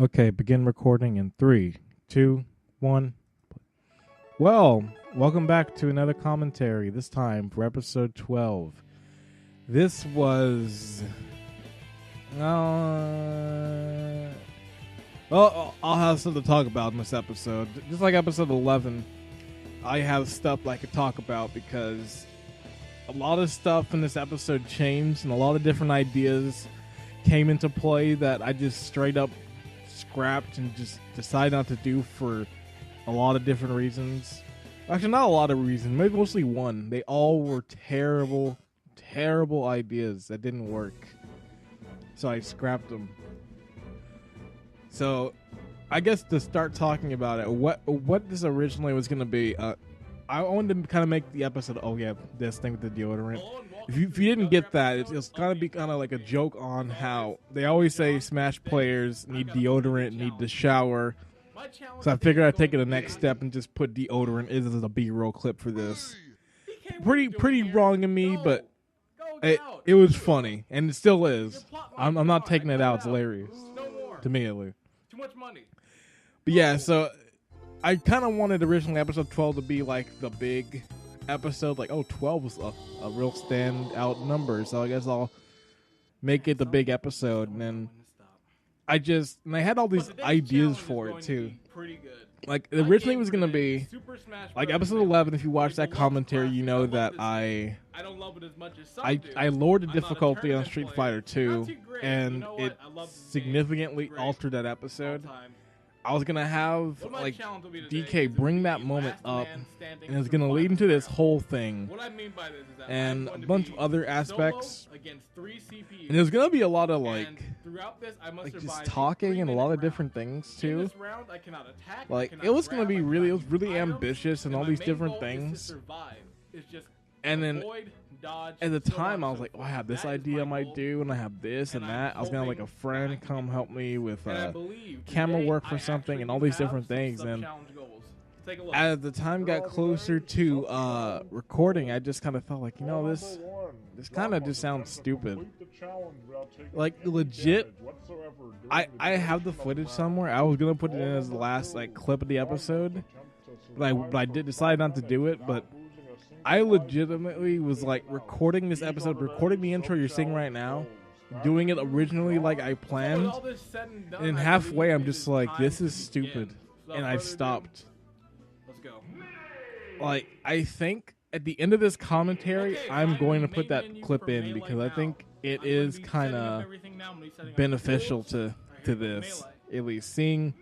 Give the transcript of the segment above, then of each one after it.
Okay, begin recording in 3, 2, 1. Well, welcome back to another commentary, this time for episode 12. This was... well, I'll have something to talk about in this episode. Just like episode 11, I have stuff I could talk about because a lot of stuff in this episode changed and a lot of different ideas came into play that I just straight up scrapped and just decided not to do for a lot of different reasons. Actually, not a lot of reasons, maybe mostly one. They all were terrible ideas that didn't work. So I scrapped them. So I guess to start talking about it, what this originally was going to be, I wanted to kind of make the episode, oh yeah, this thing with the deodorant. If you didn't get that, it's going to be kind of like a joke on how they always say Smash players need deodorant, need to shower. So I figured I'd take it the next step and just put deodorant as a B-roll clip for this. Pretty wrong of me, but it was funny, and it still is. I'm not taking it out. It's hilarious. To me, at least. Too much money. But yeah, so I kind of wanted originally episode 12 to be like the big episode. Like, oh, 12 was a real standout number, so I guess I'll make it the big episode. And then I had all these ideas for it too. Pretty good. Like, originally it was going to be like episode 11. If you watch that commentary, you know that I don't love it as much as some do. I lowered the difficulty on Street Fighter 2, and it significantly altered that episode. I was gonna have like DK bring that moment up, and it's gonna lead into this whole thing, What I mean by this is that and I'm a going to bunch be of other aspects. solo against 3 CPUs. And there's gonna be a lot of And throughout this, I must like survive just talking and a lot of 3-minute different round. things In too. this round, I cannot attack, I Like cannot it was gonna grab, be I really, it cannot was really use items, ambitious and all my these main different goal is to things. survive. It's just And then avoid, dodge, at the so on time, and I was so like, oh, I forth. have this That is idea I my might goal. do, and I have this and And that. I'm I was gonna have like a hoping that I friend can come get help me with And I believe camera today work for I something actually and all do these have different some things. And sub-challenge goals. Take a look. as the time got closer to recording, I just kind of felt like, you know, this kind of just sounds stupid. Like legit, I have the footage somewhere. I was gonna put it in as the last like clip of the episode, but I did decide not to do it. But I legitimately was like recording this episode, recording the intro you're seeing right now, doing it originally like I planned, With all this said and done, and I halfway believe I'm it just is like, time this to is stupid, begin. Without and I further ado, stopped. Let's go. Like, I think at the end of this commentary, Okay, I'm find going the to put main that menu clip for in Melee because I now. think it I'm gonna is be kind setting up of everything now. I'm gonna be setting up beneficial rules. to Right here for this. Melee. At least seeing,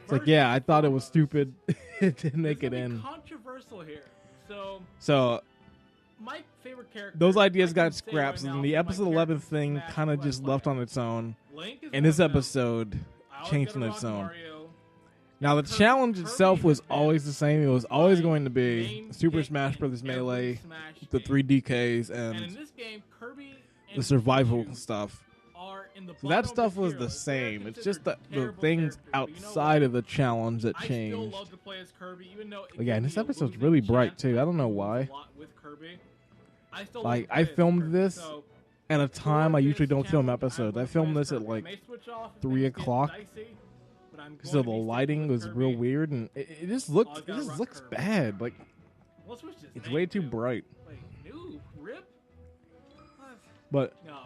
it's like, First, yeah, I thought it was stupid. It didn't make this it is gonna in. be controversial here. So So my favorite character. those ideas I got can say scrapped, right now and the for my episode 11 character thing Smash kind of Bros. just left on its own. Link is And one this of them. episode I always changed gotta on its rock own. Mario. Now the Kirby- challenge itself Kirby was has been always the same. It was always my going to be main Super pick Smash in Bros. every Melee, Smash the game. 3 DKs, And in and this game, Kirby and the survival Pikachu stuff. are in the So that bottom stuff of the was tier the list. They're same. It's just considered the terrible things characters, but you know outside what? of the challenge that I still changed. love to play as Kirby, even though it Again, gives this me a episode's losing really bright chance too. to I don't know lose a why. lot with Kirby. I still Like, love to I play as filmed Kirby, this so at a time I for usually this don't film challenge, episodes. I I will filmed play as this at Kirby. I like may switch off if 3 things get o'clock. dicey, but I'm So going the to be lighting sticking with was real Kirby. weird, and it just Oh, I looked, it gotta just rock looks Kirby. bad. Like Let's switch his it's name way too to- bright. Wait, new rip? But No,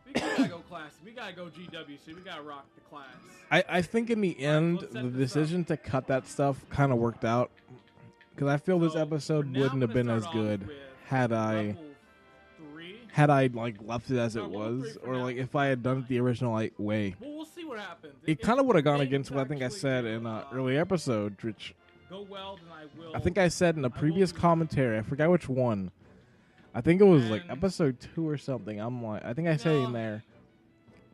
we gotta go class. We gotta go GWC. We gotta rock the class. I think in the end, let's set the this up. decision to cut that stuff kind of worked out because I feel this So, episode for now, wouldn't I'm have been gonna as start off good with had I level 3. like left it as it No, level was, 3 for or now like is if I had done it fine. the original way. Well, we'll see what happens. It If kind of would have gone things against what I think I actually said go, in an earlier episode, which Go well, then I will. I think I said in a will previous do- commentary. I forgot which one. I think it was like And- episode 2 or something. I think I say in No. there.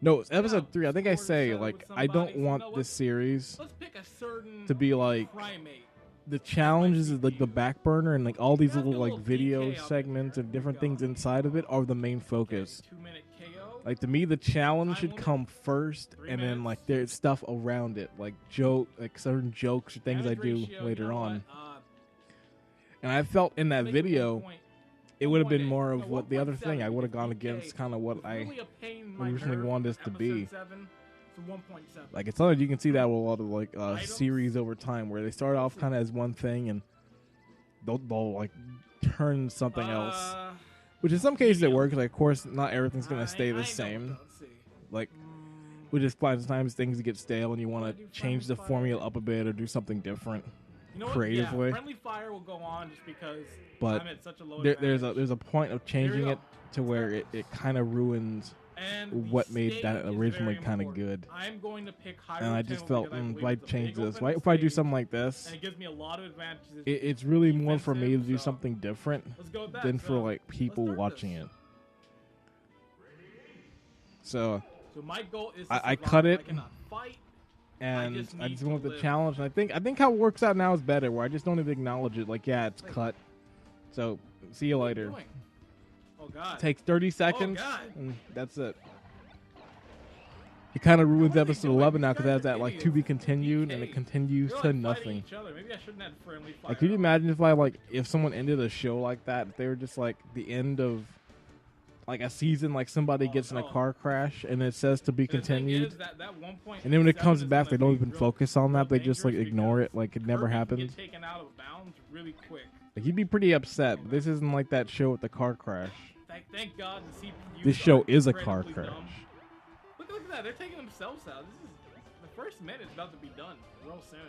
No, it's episode No, 3. I think I score to say settle like with I don't somebody, so want you know this what? series Let's pick a certain to be like primate. the challenge is like the back burner, and like all these Let's little do a like little video DK up segments there. and different Go. things inside of it are the main focus. 2-minute KO. Like to me, the challenge should Time come first, 3 and then minutes. like there's stuff around it, like certain jokes or things I Damage do ratio, later you know on. what? And I felt in that Make it video, 1 point. it would have been 1.8. more No, of what the other thing. I 1.7 would have gone DK against kind of what was I really a pain in my originally nerve wanted in this to episode be. 7. It's a 1.7. Like it's something you can see that with a lot of like series over time, where they start off kind of as one thing and they'll like turn something else. Which in some cases it works. Like, of course, not everything's gonna stay the same. Like, we just find sometimes things get stale and you want to change the formula up a bit or do something different creatively. Yeah, friendly fire will go on just because but I'm at such a low there's a point of changing it to where it kind of ruins what made that originally kind of good. I'm going to pick high. And I just felt, if I change this, if I do something like this, and it gives me a lot of advantages. It's really more for me to do something different than for like people watching it. So my goal is I cut it, fight, and I just went with the challenge. And I think how it works out now is better, where I just don't even acknowledge it. Like, yeah, it's cut. So see you later. Oh God! It takes 30 seconds, oh and that's it. It kind of ruins episode 11 now because it has that like to be continued, and it continues to nothing. Maybe I shouldn't have friendly fire. Like, could you imagine if someone ended a show like that? If they were just like the end of like a season, like somebody gets in a car crash and it says to be continued, and then when it comes back, they don't even focus on that. They just like ignore it, like it never happened. Taken out of bounds really quick. Like, you'd be pretty upset. But this isn't like that show with the car crash. Thank God the CPU. This show is a car crash. Look at that! They're taking themselves out. This is the first minute's about to be done real soon.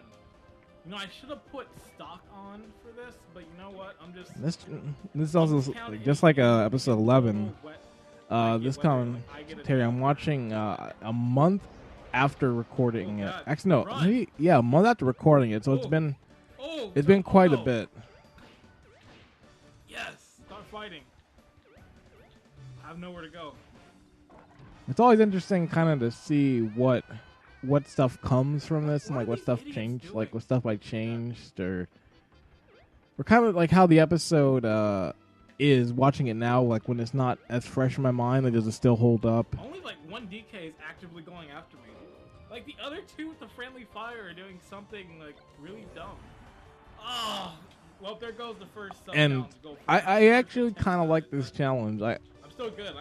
You know, I should have put stock on for this, but you know what? I'm just. This is also like, just like episode 11. This commentary I'm watching a month after recording it. Actually, no, maybe a month after recording it. So it's been quite a bit. Yes, start fighting. I have nowhere to go. It's always interesting, kind of, to see what stuff comes from this and like what stuff changed, like what stuff I changed, or kind of like how the episode is watching it now. Like when it's not as fresh in my mind, like, does it still hold up? Only like one DK is actively going after me. Like the other two with the friendly fire are doing something like really dumb. Oh, well, there goes the first. And I actually kind of like this challenge. I'm still good.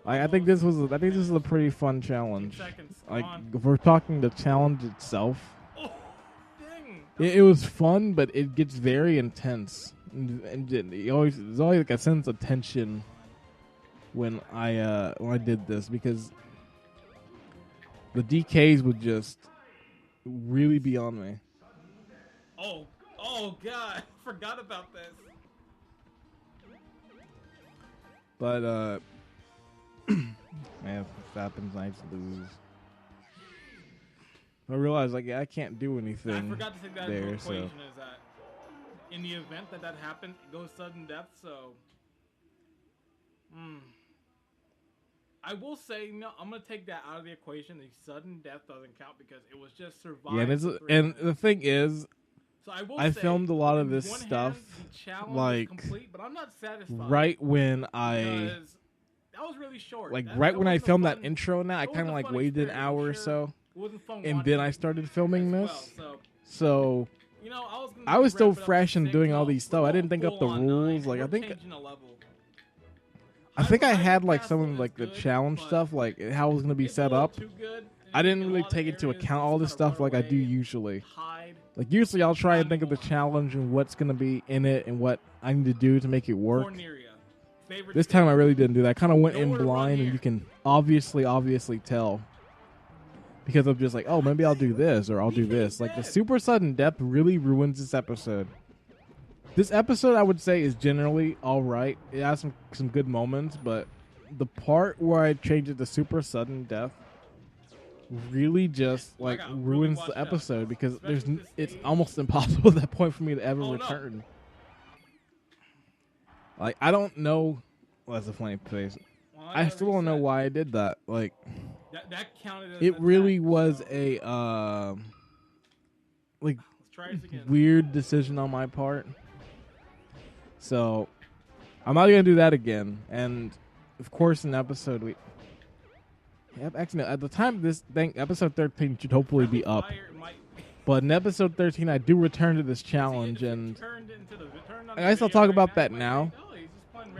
I think this is a pretty fun challenge. Like, if we're talking the challenge itself, it was fun, but it gets very intense, and there's always like a sense of tension when I did this, because the DKs would just really be on me. Oh God, forgot about this. But man, if that happens, I lose. I realized like I can't do anything. I forgot to take that into equation. Is that in the event that happened, it goes sudden death. So, I will say no. I'm gonna take that out of the equation. The sudden death doesn't count because it was just survival. Yeah, and the thing is, so I filmed a lot of this stuff like complete, but I'm not satisfied right when that was really short. Like right when I filmed that intro, now I kind of like waited an hour or so, and then I started filming this. So you know, I was still fresh and doing all these stuff. I didn't think up the rules. Like I think I had like some of like the challenge stuff, like how it was gonna be set up. I didn't really take into account all this stuff like I do usually. Like usually I'll try and think of the challenge and what's gonna be in it and what I need to do to make it work. This time I really didn't do that. I kind of went in blind, and you can obviously tell, because I'm just like, oh, maybe I'll do this or I'll do this. Like the super sudden death really ruins this episode. This episode, I would say, is generally all right. It has some good moments, but the part where I changed it to super sudden death really just like ruins the episode, because it's almost impossible at that point for me to ever return. Like, I don't know. Well, that's a funny face. I still don't know why I did that. Like, that counted as it really was a like weird decision on my part. So I'm not gonna do that again. And of course, in episode actually, at the time of this thing, episode 13 should hopefully be up. But in episode 13, I do return to this challenge, and I guess I'll talk about that now.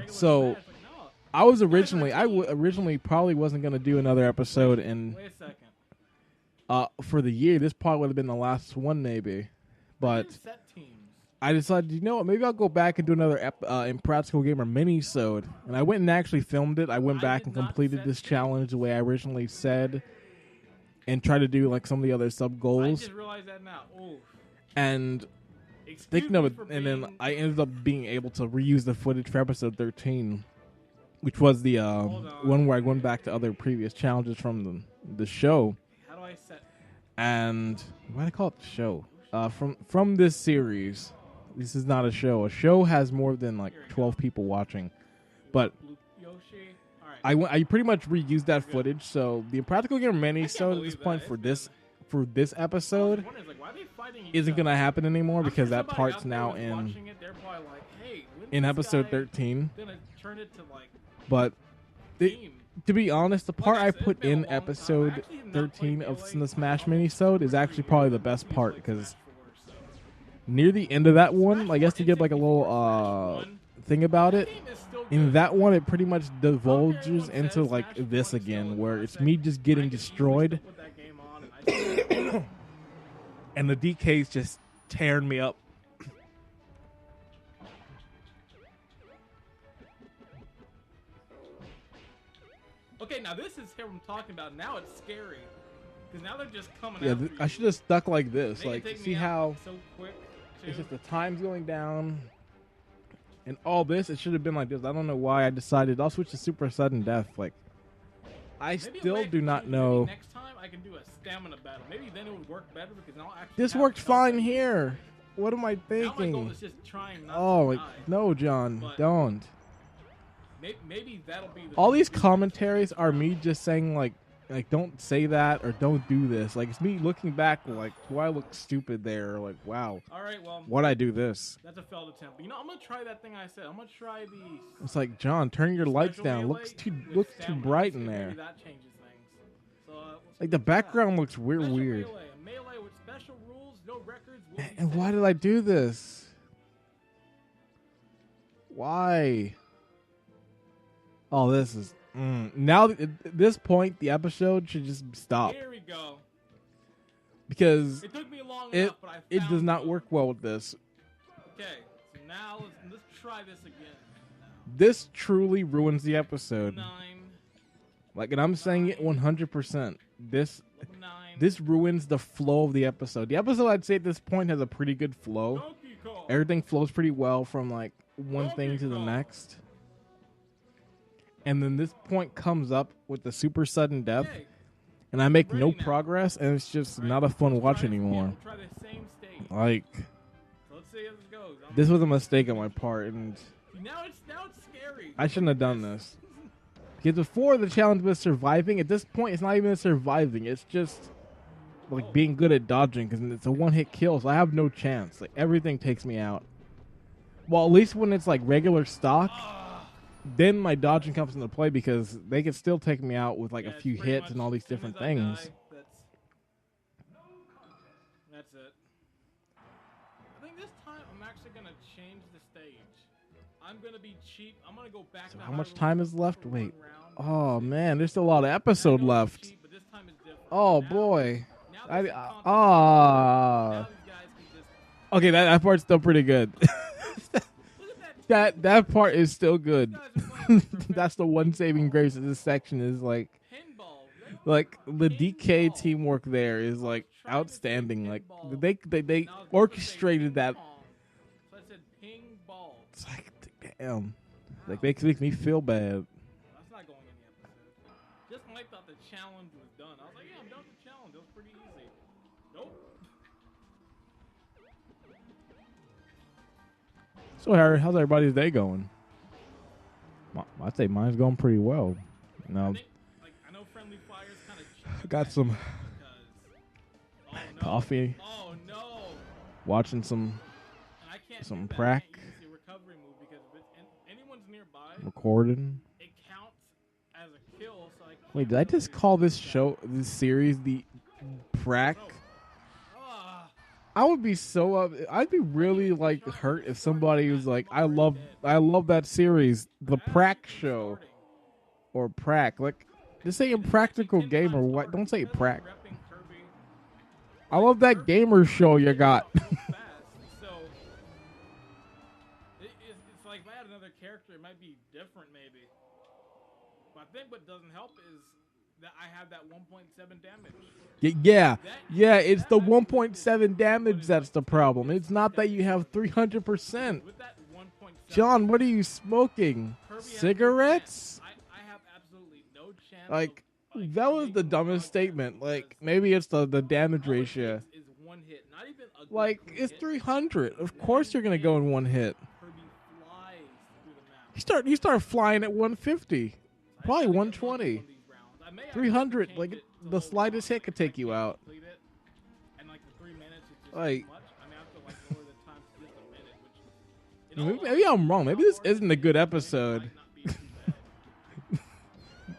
So, I originally probably wasn't going to do another episode in For the year, this probably would have been the last one, maybe. But set teams. I decided, you know what? Maybe I'll go back and do another Impractical Gamer mini-sode. And I went and actually filmed it. I went back and completed this challenge the way I originally said, and tried to do like some of the other sub goals. I just realized that now. Ooh. And thinking of it, and then I ended up being able to reuse the footage for episode 13, which was the one where I went back to other previous challenges from the show. How do I set? And why do I call it the show? From this series. This is not a show. A show has more than like 12 people watching, but I pretty much reused that footage. So the Impractical Gamer mini-sode at this point for this episode isn't gonna happen anymore because that part's now in episode 13. But to be honest, the part I put in episode 13 of the Smash mini-sode is actually probably the best part because near the end of that one, I guess to give like a little thing about it, in that one it pretty much divulges into like this again, where it's me just getting destroyed and the DK's just tearing me up. Okay, now this is what I'm talking about. Now it's scary. Because now they're just coming out. I should have stuck like this. They like, see how so quick, it's just the time's going down. And all this, it should have been like this. I don't know why I decided. I'll switch to super sudden death. Like, I still do not know. Next time I can do a stamina battle. Maybe then it would work better because I'll actually. This worked fine here. What am I thinking? Now my goal is just trying not oh, to die. No, John, don't. Maybe that'll be the all these commentaries are me just saying like don't say that or don't do this. Like, it's me looking back like, do I look stupid there? Like, wow. All right, well. Why'd I do this? That's a failed attempt. But you know, I'm gonna try that thing I said. I'm gonna try the. It's like, John, turn your lights down. Looks too bright in there. Maybe that changes things. So, like the background looks weird. Melee with special rules, no records. And why did I do this? Why? Oh, this is now. At this point, the episode should just stop. Here we go. Because it took me long enough, but it does not work well with this. Okay, so now let's try this again. This truly ruins the episode. 9. Like, and I'm saying it 100%. This ruins the flow of the episode. The episode, I'd say at this point, has a pretty good flow. Everything flows pretty well from like one thing to the next. And then this point comes up with the super sudden death, and I make no progress, and it's just not a fun watch anymore. Like, this was a mistake on my part, and now it's scary. I shouldn't have done this. Because before the challenge was surviving, at this point it's not even surviving. It's just like being good at dodging, because it's a one-hit kill, so I have no chance. Like, everything takes me out. Well, at least when it's like regular stock. Then my dodging comes into play because they can still take me out with like a few hits and all these different things. That's it. I think this time I'm actually going to change the stage. I'm going to be cheap. I'm going to go back So to how much time is left? Wait. Oh, man. There's still a lot of episode left. Cheap, but this time is different. Oh, boy. Okay, that part's still pretty good. That part is still good. That's the one saving grace of this section is like the DK teamwork there is like outstanding. Like they orchestrated that. It's like, damn, like makes me feel bad. That's not going in the episode. Just when I thought the challenge was done, I was like, yeah, I'm done with the challenge. It was pretty easy. Nope. So how's everybody's day going? I'd say mine's going pretty well. I know Friendly Fire's kind of. I got some coffee. Oh no! Watching some prac. Recovery move because if anyone's nearby, recording. It counts as a kill. So wait, did I just call this series the prac? I would be I'd be really like hurt if somebody was like, I love that series, the Prac show, or Prac. Like, just say Impractical Gamer. What? Don't say Prac. I love that gamer show you got. So it's like if I had another character, it might be different maybe. But I think what doesn't help is that I have that 1.7 damage. Yeah, it's the 1.7 damage that's the problem. It's not that you have 300%. With that 1.7, John, what are you smoking? Cigarettes? I have absolutely no chance. Like, that was the dumbest statement. Like, maybe it's the damage ratio. Is one hit, not even a good Like, it's 300. Of course you're gonna go in one hit. Kirby flies through the map. You start flying at 150, probably 120, 300. Like, the slightest hit could take you out. And like the 3 minutes is just Like, too much. I mean, I have to like lower the time to just a minute, which maybe I'm wrong. Maybe this isn't a good episode.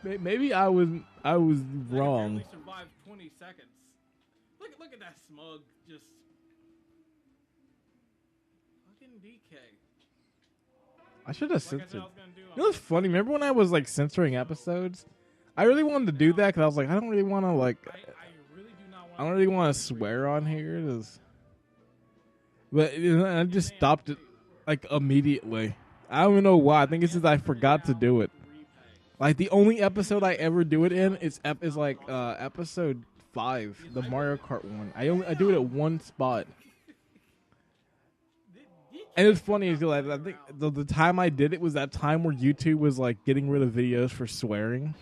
Maybe I was wrong. I survived 20 seconds. Look at that smug just fucking DK. I should have Like I said, censored. I was gonna do. You know what's funny? Remember when I was like censoring episodes? I really wanted to do that because I was like, I don't really want to like. I really do not want. I don't really want to swear on here. But I just stopped it like immediately. I don't even know why. I think it's just I forgot to do it. Like the only episode I ever do it in is like episode 5, the Mario Kart one. I do it at one spot. And it's funny because I think the time I did it was that time where YouTube was like getting rid of videos for swearing.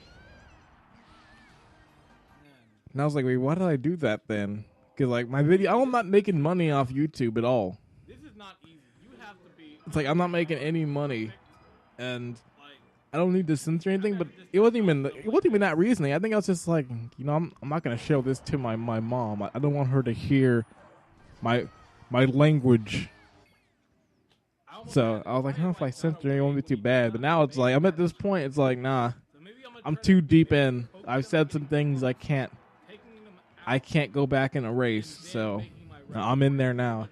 And I was like, wait, why did I do that then? Because like my video, I'm not making money off YouTube at all. This is not easy. You have to be. It's like I'm not making any money, and I don't need to censor anything. But it wasn't even that reasoning. I think I was just like, I'm not gonna show this to my mom. I don't want her to hear my language. So I was like, if I censor it, it won't be too bad. But now it's like I'm at this point. It's like, nah, I'm too deep in. I've said some things I can't go back and erase. So I'm in there now.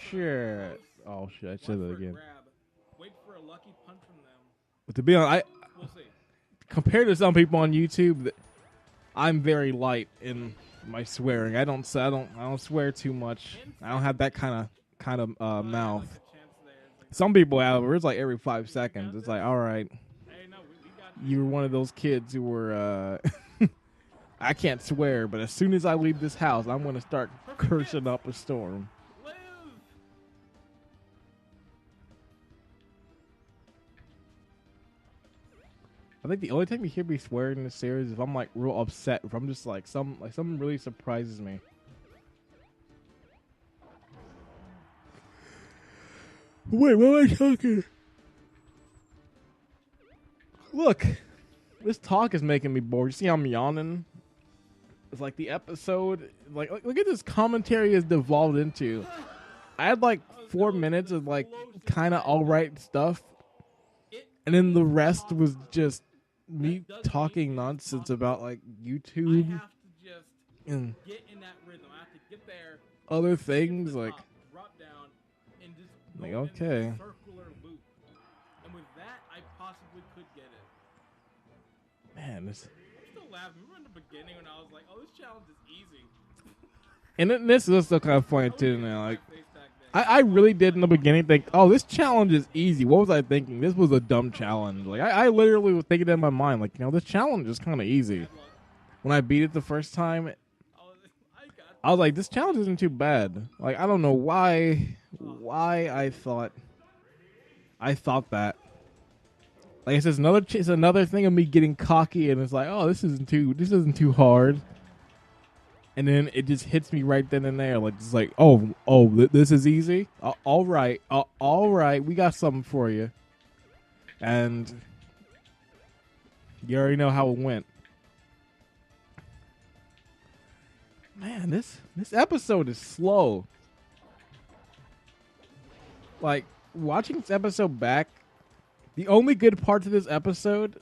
Sure. Oh shit! I said that again. But to be honest, compared to some people on YouTube, I'm very light in my swearing. I don't swear too much. I don't have that kind of mouth. Some people have, where it's like every 5 seconds. It's like, all right, you're one of those kids who were. I can't swear, but as soon as I leave this house, I'm gonna start cursing up a storm. I think the only time you hear me swearing in this series is if I'm like real upset, if I'm just like something really surprises me. Wait, what am I talking? Look, this talk is making me bored. You see I'm yawning? It's like the episode, like look at this commentary has devolved into. I had like 4 minutes of like kind of alright stuff, and then the rest was just me talking nonsense about like YouTube and other things like okay. Man, this. I'm still laughing. Remember in the beginning when I was like, "Oh, this challenge is easy." And this is still kind of funny too. Now, like, I really did in the beginning think, "Oh, this challenge is easy." What was I thinking? This was a dumb challenge. Like, I literally was thinking in my mind, like, this challenge is kind of easy. When I beat it the first time, I was like, "This challenge isn't too bad." Like, I don't know why I thought that. Like it's another thing of me getting cocky, and it's like, oh, this isn't too hard, and then it just hits me right then and there, like it's like, oh, this is easy. All right, we got something for you, and you already know how it went. Man, this episode is slow. Like watching this episode back. The only good parts of this episode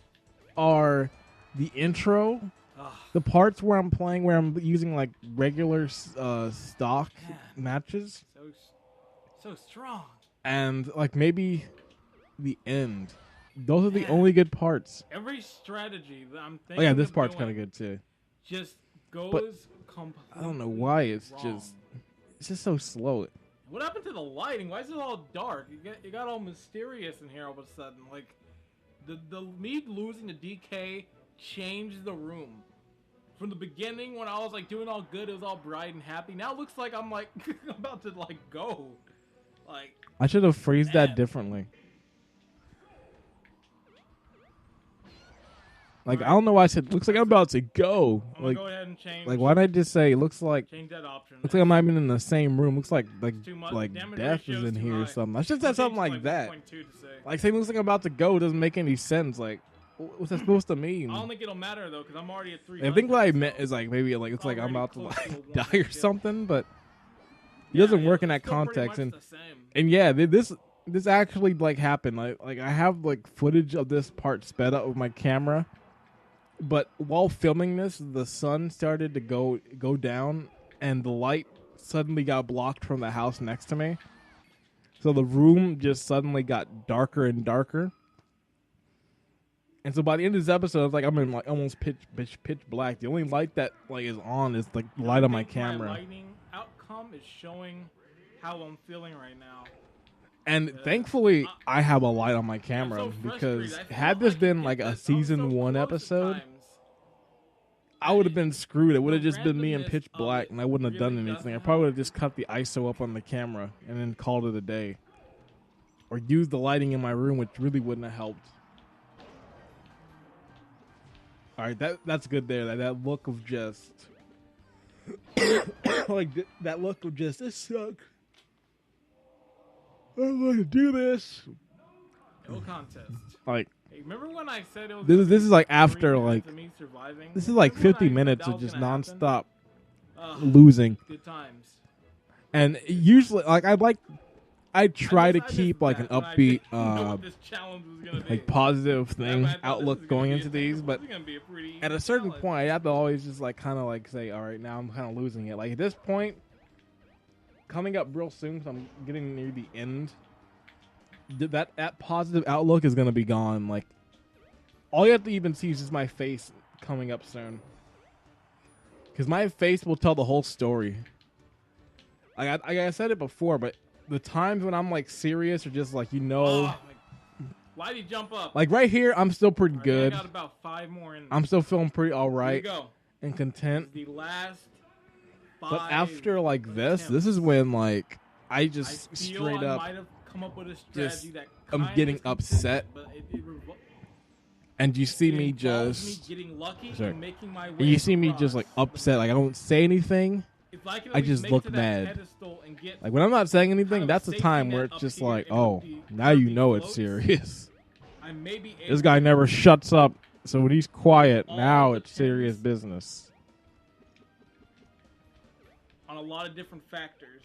are the intro, the parts where I'm playing, where I'm using like regular stock matches. So strong. And like maybe the end. Those are the only good parts. Every strategy that I'm thinking. Oh yeah, this part's kind of good too. just goes completely I don't know why it's wrong. just so slow. What happened to the lighting? Why is it all dark? It got all mysterious in here all of a sudden. Like, the me losing the DK changed the room. From the beginning, when I was like doing all good, it was all bright and happy. Now it looks like I'm like about to like go. Like, I should have phrased that differently. Like, I don't know why I said looks like I'm about to go. I'm Like, gonna go ahead and change. like why did I just say looks like Change that option. looks like I'm not even in the same room. Looks like too much. like Damage death is ratio's in too here or high. something. I should have said something like that. 1.2 to say. Like saying looks like I'm about to go doesn't make any sense. Like, what's that supposed to mean? I don't think it'll matter though, because I'm already at 300. I think what I meant is like maybe like it's like I'm about to Already close like to a die or 1 something, but it doesn't work in that it's still pretty context. much And the same. and yeah, this actually like happened. Like I have like footage of this part sped up with my camera, but while filming this, the sun started to go down, and the light suddenly got blocked from the house next to me. So the room just suddenly got darker and darker. And so by the end of this episode, it's like I'm in like almost pitch black. The only light that like is on is like the light on my camera. My lighting outcome is showing how I'm feeling right now. And thankfully, I have a light on my camera I'm so because frustrated. I had feel this like been it like a gets- season I was so 1 close at episode, times. I would have been screwed. It would have just been me in randomness pitch of black, it and I wouldn't have done really anything. I doesn't probably would help. have just cut the ISO up on the camera and then called it a day, or used the lighting in my room, which really wouldn't have helped. All right, that's good there. That look of just like that look of just this sucks. I don't want to do this. No contest. Like Hey, remember when I said it was this is like 3 after minutes like of me surviving? this is like Remember when 50 I said minutes that of was just gonna happen? nonstop Ugh, losing. good times. And usually, like I try to I missed keep like an that when I upbeat, didn't know what this challenge was gonna be. like positive thing I thought this was outlook gonna going be into a- these, this but is gonna be a pretty at a easy certain challenge. point, I have to always just like kind of like say, all right, now I'm kind of losing it. Like at this point, coming up real soon, so I'm getting near the end. That positive outlook is gonna be gone. Like all you have to even see is just my face coming up soon, because my face will tell the whole story. Like I said it before, but the times when I'm like serious or just like Why'd he jump up? like right here, I'm still pretty All right, good. I got about 5 more in. I'm still feeling pretty all Here we right go. and content. The last 5. But after like this attempts, is when like I I just feel straight I up might have come up with a strategy that I'm kinda getting is consistent, upset. but and you see it me involves just me getting lucky sorry. and making my way and you see me just like across. upset. Like I don't say anything. If I can I at least just make look to that mad. pedestal and get Like when I'm not saying anything, kind of a that's the safety time net where it's up just here like, and oh, the now you curvy know it's floats, serious. I may be able This guy never shuts up. So when he's quiet, all now the it's serious tens. business. on a lot of different factors.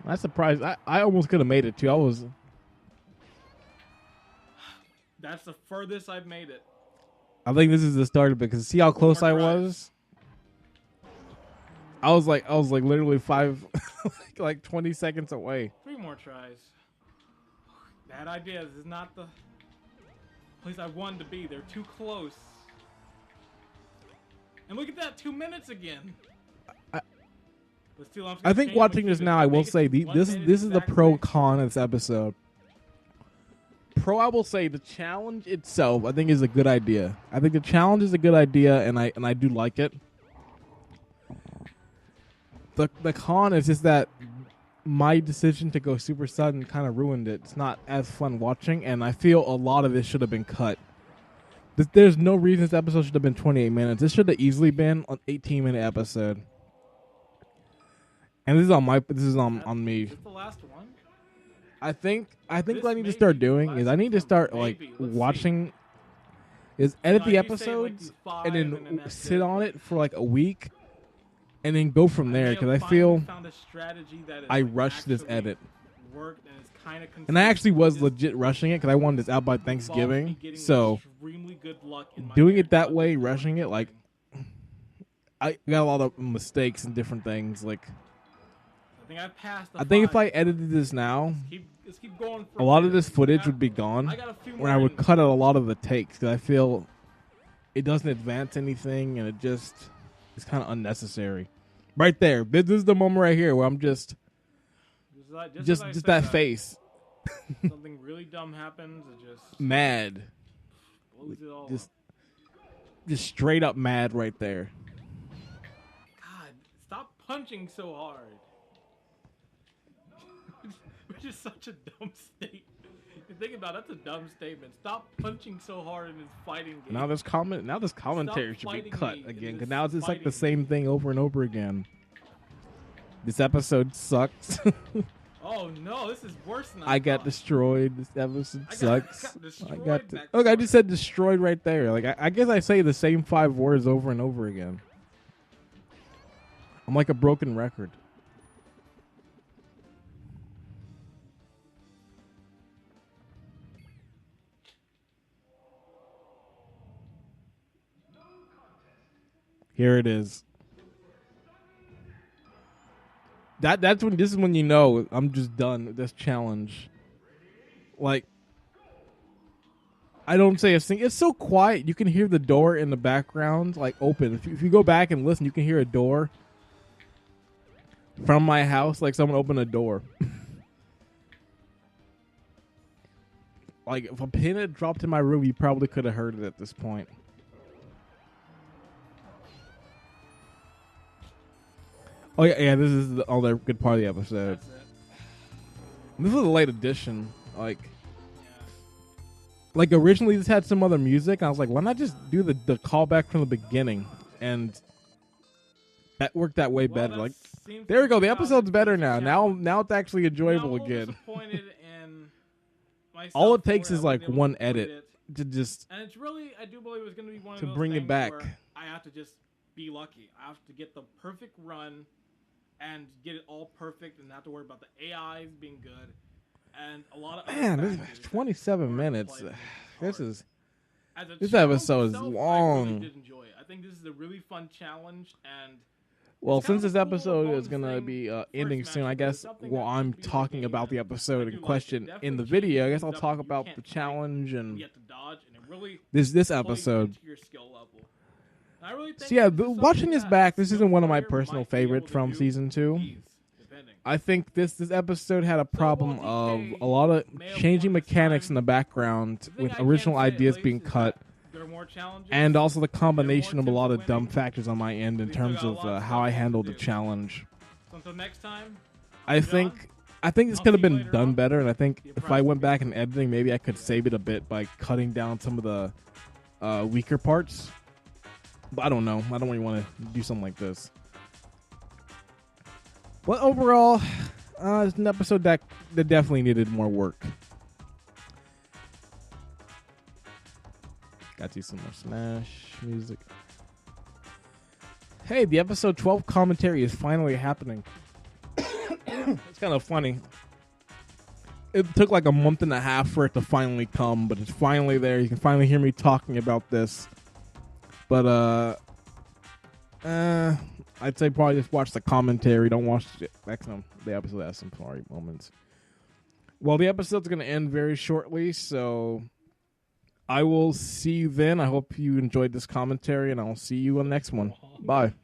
I'm surprised. I almost could have made it too. I was. That's the furthest I've made it. I think this is the start of it because see how close more I tries. was. I was like literally 5, like 20 seconds away. 3 more tries. Bad idea. This is not the place I wanted to be. They're too close. And look at that, 2 minutes again. But still, I'm just I gonna think change watching my this figures. now, I will Make it say to 1 this minute is the exactly. pro con of this episode. Pro, I will say the challenge itself, I think, is a good idea. I think the challenge is a good idea, and I do like it. The con is just that my decision to go super sudden kind of ruined it. It's not as fun watching, and I feel a lot of this should have been cut. There's no reason this episode should have been 28 minutes. This should have easily been an 18-minute episode. And this is on me. Is this the last one? I think This what I need may to start be the doing is last I need to one. start like Maybe. Let's see. watching is edit No, the you say, like, episodes these 5 and and then then that's sit it. on it for like a week and then go from there may because have I finally feel found a strategy that is, I like, rushed this actually edit. worked and is kinda and I actually was consistent. legit rushing it because I wanted this out by Involves me Thanksgiving. getting So extremely good luck in my doing hand it that while way, doing rushing it, like I got a lot of mistakes and different things. Like think I passed the I think if 5. I edited this now, Let's keep going for a lot of bit. this footage would be gone. I got a few more. Where I would in. cut out a lot of the takes because I feel it doesn't advance anything and it's kind of unnecessary. Right there, this is the moment right here where I'm just that face. Something really dumb happens. It just mad. blows it all Just straight up mad right there. God, stop punching so hard. Which is such a dumb statement. If you think about it, that's a dumb statement. Stop punching so hard in this fighting game. Now this commentary should be cut again because now it's just like the same game. thing over and over again. This episode sucks. Oh no, this is worse than I got destroyed. This episode sucks. I got destroyed. Okay, I just said destroyed right there. Like I guess I say the same 5 words over and over again. I'm like a broken record. Here it is. This is when you know I'm just done with this challenge. Like, I don't say a thing. It's so quiet. You can hear the door in the background, like, open. If you go back and listen, you can hear a door from my house, like someone opened a door. Like, if a pin had dropped in my room, you probably could have heard it at this point. Oh, yeah, this is the other good part of the episode. This was a late edition. Like originally this had some other music. I was like, why not just do the callback from the beginning? And that worked that way better. Like, there we go. The episode's better now. Now it's actually enjoyable again. All it takes is like one edit to just. And it's really, I do believe it's going to be one of to those bring it things back. where I have to just be lucky. I have to get the perfect run and get it all perfect and not have to worry about the AIs being good. And a lot of this is 27 minutes. This episode is long. I really did enjoy it. I think this is a really fun challenge. And well, since this episode is gonna be ending soon, I guess while I'm talking about the episode in question in the video, I guess I'll talk about the challenge and this episode. So yeah, watching this back, this isn't one of my personal favorites from season 2. I think this episode had a problem of a lot of changing mechanics in the background with original ideas being cut, and also the combination of a lot of dumb factors on my end in terms of how I handled the challenge. Until next time, I think this could have been done better, and I think if I went back in editing, maybe I could save it a bit by cutting down some of the weaker parts. But I don't know. I don't really want to do something like this. But overall, it's an episode that definitely needed more work. Got you some more Smash music. Hey, the episode 12 commentary is finally happening. It's kind of funny. It took like a month and a half for it to finally come, but it's finally there. You can finally hear me talking about this. But, I'd say probably just watch the commentary. Don't watch it. The episode has some sorry moments. Well, the episode's going to end very shortly, so I will see you then. I hope you enjoyed this commentary, and I'll see you on the next one. Bye.